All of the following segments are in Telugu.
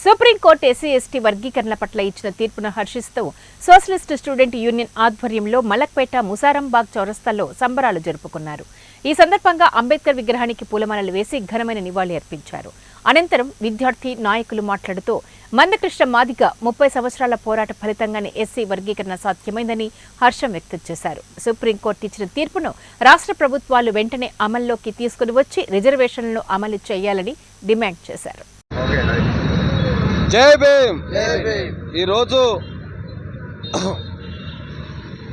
సుప్రీంకోర్టు ఎస్సీ ఎస్టీ వర్గీకరణ పట్ల ఇచ్చిన తీర్పును హర్షిస్తూ సోషలిస్ట్ స్టూడెంట్ యూనియన్ ఆధ్వర్యంలో మలక్పేట ముసారంబాగ్ చౌరస్తాలో సంబరాలు జరుపుకున్నారు. ఈ సందర్భంగా అంబేద్కర్ విగ్రహానికి పూలమాలలు వేసి ఘనమైన నివాళి అర్పించారు. అనంతరం విద్యార్థి నాయకులు మాట్లాడుతూ మందకృష్ణ మాదిగ 30 సంవత్సరాల పోరాట ఫలితంగానే ఎస్సీ వర్గీకరణ సాధ్యమైందని హర్షం వ్యక్తం చేశారు. సుప్రీంకోర్టు ఇచ్చిన తీర్పును రాష్ట్ర ప్రభుత్వాలు వెంటనే అమల్లోకి తీసుకుని వచ్చి రిజర్వేషన్లను అమలు చేయాలని డిమాండ్ చేశారు. జై భీమ్. ఈరోజు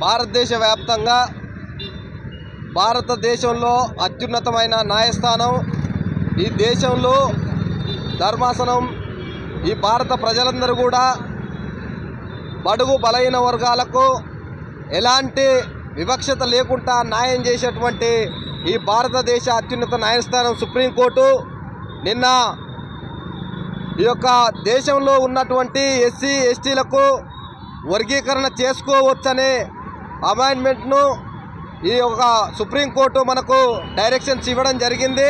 భారతదేశ వ్యాప్తంగా భారతదేశంలో అత్యున్నతమైన న్యాయస్థానం, ఈ దేశంలో ధర్మాసనం, ఈ భారత ప్రజలందరూ కూడా బడుగు బలహీన వర్గాలకు ఎలాంటి వివక్షత లేకుండా న్యాయం చేసేటువంటి ఈ భారతదేశ అత్యున్నత న్యాయస్థానం సుప్రీంకోర్టు నిన్న ఈ యొక్క దేశంలో ఉన్నటువంటి ఎస్సీ ఎస్టీలకు వర్గీకరణ చేసుకోవచ్చనే అమెండ్మెంట్ను ఈ యొక్క సుప్రీంకోర్టు మనకు డైరెక్షన్స్ ఇవ్వడం జరిగింది.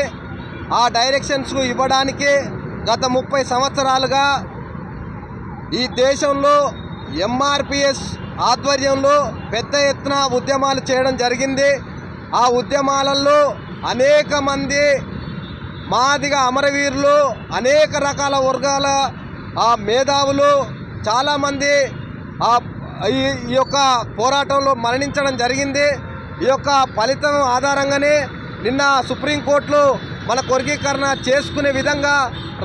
ఆ డైరెక్షన్స్ ఇవ్వడానికి గత 30 సంవత్సరాలుగా ఈ దేశంలో ఎంఆర్పిఎస్ ఆధ్వర్యంలో పెద్ద ఎత్తున ఉద్యమాలు చేయడం జరిగింది. ఆ ఉద్యమాలలో అనేక మంది మాదిగ అమరవీరులు, అనేక రకాల వర్గాల మేధావులు చాలామంది ఈ యొక్క పోరాటంలో మరణించడం జరిగింది. ఈ యొక్క ఫలితం ఆధారంగానే నిన్న సుప్రీంకోర్టులో మన వర్గీకరణ చేసుకునే విధంగా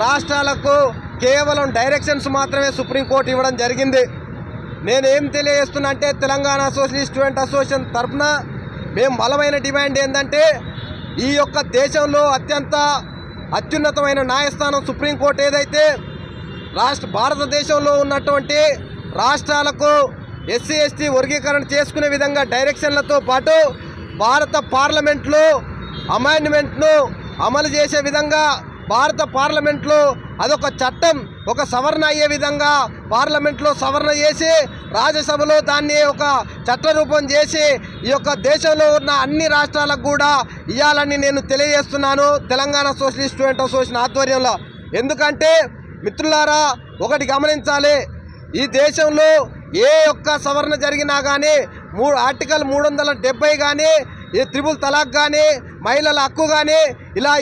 రాష్ట్రాలకు కేవలం డైరెక్షన్స్ మాత్రమే సుప్రీంకోర్టు ఇవ్వడం జరిగింది. నేనేం తెలియజేస్తున్నా అంటే తెలంగాణ సోషలిస్ట్ స్టూడెంట్ అసోసియేషన్ తరఫున మేము బలమైన డిమాండ్ ఏంటంటే ఈ యొక్క దేశంలో అత్యున్నతమైన న్యాయస్థానం సుప్రీంకోర్టు ఏదైతే భారతదేశంలో ఉన్నటువంటి రాష్ట్రాలకు ఎస్సీ ఎస్టీ వర్గీకరణ చేసుకునే విధంగా డైరెక్షన్లతో పాటు భారత పార్లమెంట్లో అమెండ్మెంట్ను అమలు చేసే విధంగా భారత పార్లమెంట్లో అదొక చట్టం, ఒక సవరణ అయ్యే విధంగా పార్లమెంట్లో సవరణ చేసి రాజ్యసభలో దాన్ని ఒక చట్టరూపం చేసి ఈ యొక్క దేశంలో ఉన్న అన్ని రాష్ట్రాలకు కూడా ఇవ్వాలని నేను తెలియజేస్తున్నాను తెలంగాణ సోషలిస్ట్ స్టూడెంట్ అసోసియేషన్ ఆధ్వర్యంలో. ఎందుకంటే మిత్రులారా, ఒకటి గమనించాలి, ఈ దేశంలో ఏ ఒక్క సవరణ జరిగినా కానీ ఆర్టికల్ 370 కానీ, ఈ త్రిపుల్ తలాక్ కానీ, మహిళల హక్కు కానీ, ఇలా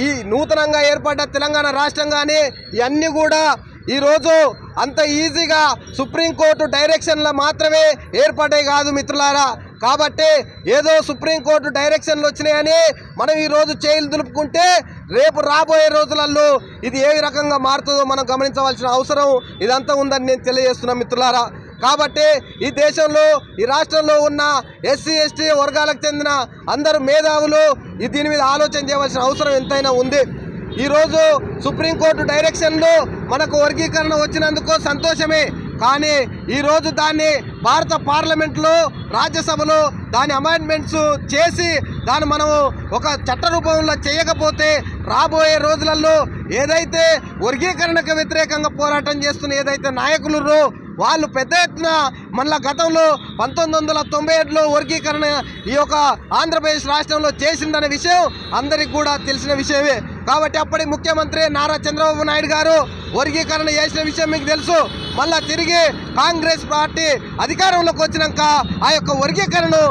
ఈ నూతనంగా ఏర్పడ్డ తెలంగాణ రాష్ట్రం కానీ ఇవన్నీ కూడా ఈరోజు అంత ఈజీగా సుప్రీంకోర్టు డైరెక్షన్లో మాత్రమే ఏర్పడ్డాయి కాదు మిత్రులారా. కాబట్టి ఏదో సుప్రీంకోర్టు డైరెక్షన్లు వచ్చినాయని మనం ఈరోజు చేతులు దులుపుకుంటే రేపు రాబోయే రోజులలో ఇది ఏ రకంగా మారుతుందో మనం గమనించవలసిన అవసరం ఇదంతా ఉందని నేను తెలియజేస్తున్నా మిత్రులారా. కాబట్టి ఈ దేశంలో ఈ రాష్ట్రంలో ఉన్న ఎస్సీ ఎస్టీ వర్గాలకు చెందిన అందరూ మేధావులు దీని మీద ఆలోచన చేయవలసిన అవసరం ఎంతైనా ఉంది. ఈరోజు సుప్రీంకోర్టు డైరెక్షన్లో మనకు వర్గీకరణ వచ్చినందుకు సంతోషమే, కానీ ఈరోజు దాన్ని భారత పార్లమెంట్లో రాజ్యసభలో దాని అమెండ్మెంట్స్ చేసి దాన్ని మనము ఒక చట్ట రూపంలో చేయకపోతే రాబోయే రోజులలో ఏదైతే వర్గీకరణకు వ్యతిరేకంగా పోరాటం చేస్తున్న ఏదైతే నాయకులు వాళ్ళు పెద్ద ఎత్తున మళ్ళా గతంలో 1997లో వర్గీకరణ ఈ యొక్క ఆంధ్రప్రదేశ్ రాష్ట్రంలో చేసిందనే విషయం అందరికీ కూడా తెలిసిన విషయమే. కాబట్టి అప్పటి ముఖ్యమంత్రి నారా చంద్రబాబు నాయుడు గారు వర్గీకరణ చేసిన విషయం మీకు తెలుసు. మళ్ళా తిరిగి కాంగ్రెస్ పార్టీ అధికారంలోకి వచ్చినాక ఆ యొక్క వర్గీకరణను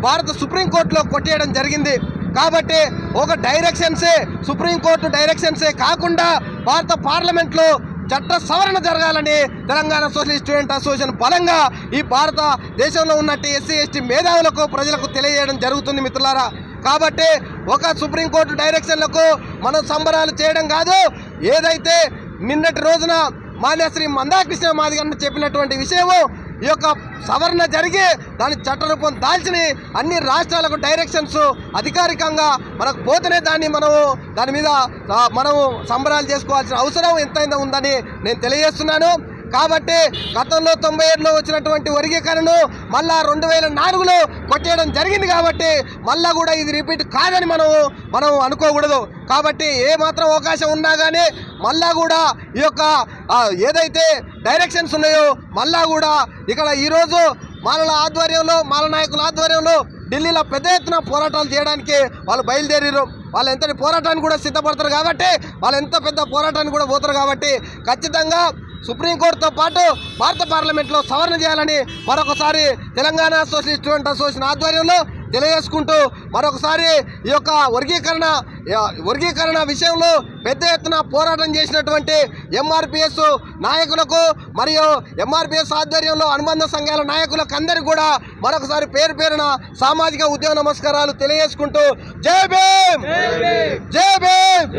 భారత సుప్రీంకోర్టులో కొట్టేయడం జరిగింది. కాబట్టి ఒక డైరెక్షన్సే, సుప్రీంకోర్టు డైరెక్షన్సే కాకుండా భారత పార్లమెంట్లో చట్ట సవరణ జరగాలని తెలంగాణ సోషలిస్ట్ స్టూడెంట్ అసోసియేషన్ బలంగా ఈ భారతదేశంలో ఉన్నట్టు ఎస్సీ ఎస్టీ మేధావులకు ప్రజలకు తెలియజేయడం జరుగుతుంది మిత్రులారా. కాబట్టి ఒక సుప్రీంకోర్టు డైరెక్షన్లకు మనం సంబరాలు చేయడం కాదు, ఏదైతే నిన్నటి రోజున మాన్యశ్రీ మందాకృష్ణ మాదిగ చెప్పినటువంటి విషయము ఈ యొక్క సవరణ జరిగి దాని చట్టరూపం దాల్చిన అన్ని రాష్ట్రాలకు డైరెక్షన్స్ అధికారికంగా మనకు పోతేనే దాని మీద మనము సంబరాలు చేసుకోవాల్సిన అవసరం ఎంతైనా ఉందని నేను తెలియజేస్తున్నాను. కాబట్టి గతంలో 97లో వచ్చినటువంటి వర్గీకరణను మళ్ళా 2004లో కొట్టేయడం జరిగింది. కాబట్టి మళ్ళా కూడా ఇది రిపీట్ కాదని మనం అనుకోకూడదు. కాబట్టి ఏ మాత్రం అవకాశం ఉన్నా కానీ మళ్ళా కూడా ఈ యొక్క ఏదైతే డైరెక్షన్స్ ఉన్నాయో మళ్ళా కూడా ఇక్కడ ఈరోజు మాల నాయకుల ఆధ్వర్యంలో ఢిల్లీలో పెద్ద ఎత్తున పోరాటాలు చేయడానికి వాళ్ళు బయలుదేరారు. వాళ్ళు ఎంతటి పోరాటానికి కూడా సిద్ధపడతారు కాబట్టి వాళ్ళు ఎంత పెద్ద పోరాటానికి కూడా పోతారు కాబట్టి ఖచ్చితంగా సుప్రీంకోర్టుతో పాటు భారత పార్లమెంట్లో సవరణ చేయాలని మరొకసారి తెలంగాణ సోషలిస్ట్ స్టూడెంట్ అసోసియేషన్ ఆధ్వర్యంలో తెలియజేసుకుంటూ మరొకసారి ఈ యొక్క వర్గీకరణ విషయంలో పెద్ద ఎత్తున పోరాటం చేసినటువంటి ఎంఆర్పిఎస్ నాయకులకు మరియు ఎంఆర్పిఎస్ ఆధ్వర్యంలో అనుబంధ సంఘాల నాయకులకు అందరికీ కూడా మరొకసారి పేరు పేరున సామాజిక ఉద్యమ నమస్కారాలు తెలియజేసుకుంటూ జై భీమ్, జై భీమ్.